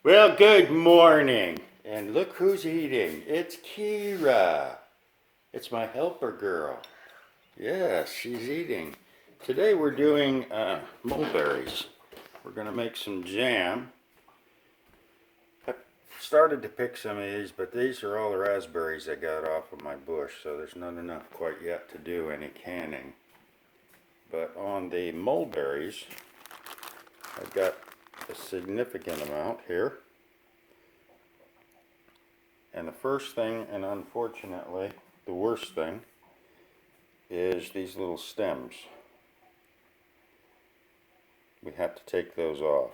Well, good morning. And look who's eating. It's Kira. It's my helper girl. Yes, she's eating. Today we're doing mulberries. We're going to make some jam. I started to pick some of these, but these are all the raspberries I got off of my bush, so there's not enough quite yet to do any canning. But on the mulberries, I've got a significant amount here. And the first thing, and unfortunately the worst thing, is these little stems. We have to take those off.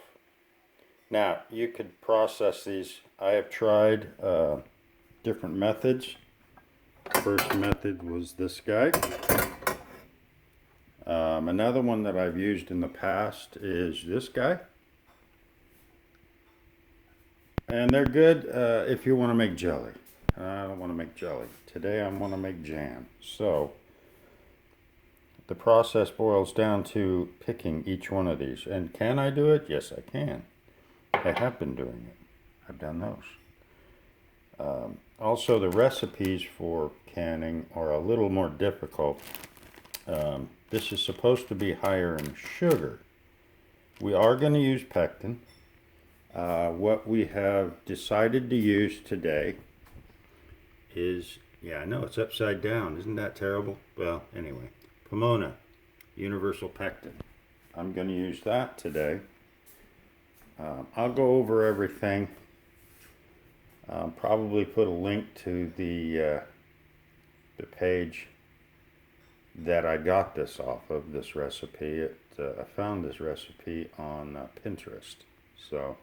Now, you could process these. I have tried different methods. First method was this guy. Another one that I've used in the past is this guy. And they're good if you want to make jelly. I don't want to make jelly. Today I want to make jam. So the process boils down to picking each one of these. And can I do it? Yes, I can. I have been doing it. I've done those. Also, the recipes for canning are a little more difficult. This is supposed to be higher in sugar. We are going to use pectin. What we have decided to use today is, yeah, I know it's upside down. Isn't that terrible? Well, anyway, Pomona, universal pectin. I'm going to use that today. I'll go over everything. Probably put a link to the page that I got this off of, this recipe. I found this recipe on Pinterest. So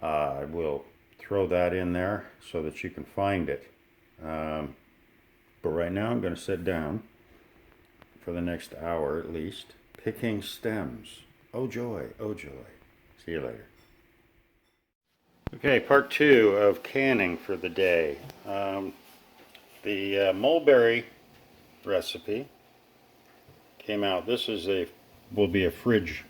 I will throw that in there so that you can find it. But right now I'm going to sit down for the next hour at least, picking stems. Oh joy, oh joy. See you later. Okay, part two of canning for the day. The mulberry recipe came out. This is will be a fridge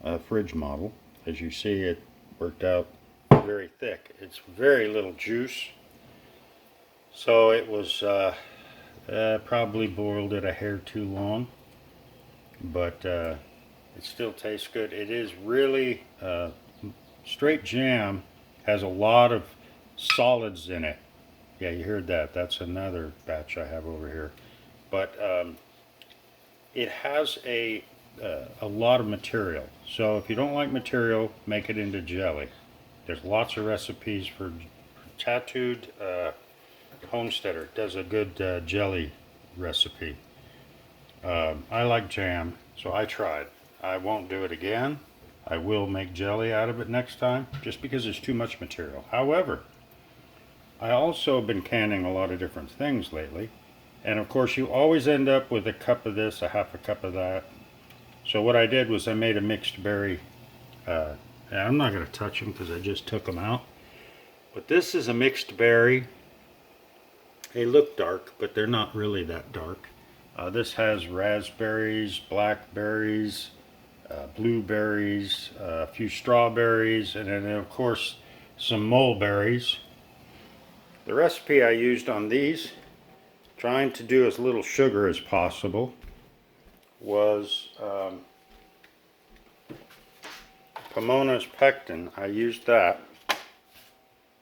model. As you see, it worked out very thick. It's very little juice, so it was probably boiled it a hair too long, but it still tastes good. It is really straight jam, has a lot of solids in it. Yeah, you heard that. That's another batch I have over here. But it has a lot of material. So if you don't like material, make it into jelly. There's lots of recipes for Tattooed Homesteader. Does a good jelly recipe. I like jam, so I tried. I won't do it again. I will make jelly out of it next time, just because there's too much material. However, I also have been canning a lot of different things lately. And of course, you always end up with a cup of this, a half a cup of that. So what I did was I made a mixed berry. And I'm not going to touch them because I just took them out. But this is a mixed berry. They look dark, but they're not really that dark. This has raspberries, blackberries, blueberries, a few strawberries, and then of course some mulberries. The recipe I used on these, trying to do as little sugar as possible, was Pomona's Pectin. I used that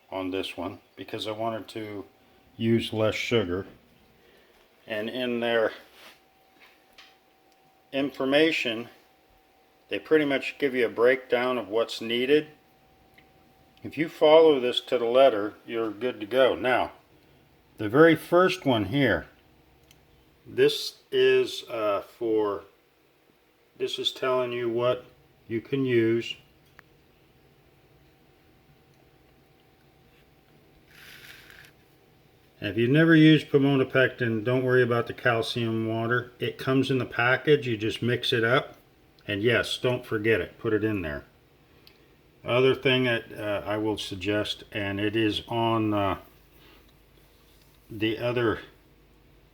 on this one because I wanted to use less sugar. And in their information, they pretty much give you a breakdown of what's needed. If you follow this to the letter, you're good to go. Now, the very first one here, this is this is telling you what you can use. And if you've never used Pomona Pectin, don't worry about the calcium water. It comes in the package. You just mix it up. And yes, don't forget it. Put it in there. Other thing that I will suggest, and it is on the other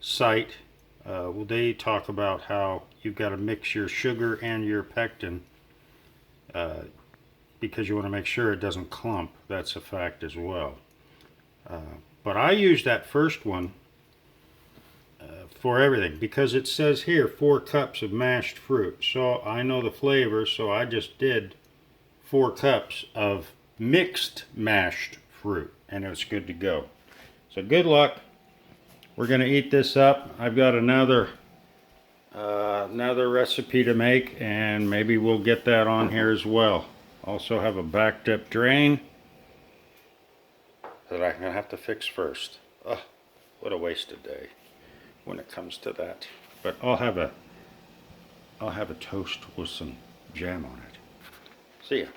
site, they talk about how you've got to mix your sugar and your pectin because you want to make sure it doesn't clump. That's a fact as well. But I use that first one for everything because it says here 4 cups of mashed fruit. So I know the flavor, so I just did 4 cups of mixed mashed fruit, and it's good to go. So good luck. We're going to eat this up. I've got another recipe to make, and maybe we'll get that on here as well. Also have a backed up drain that I'm going to have to fix first. Ugh, what a wasted day when it comes to that. But I'll have a toast with some jam on it. See ya.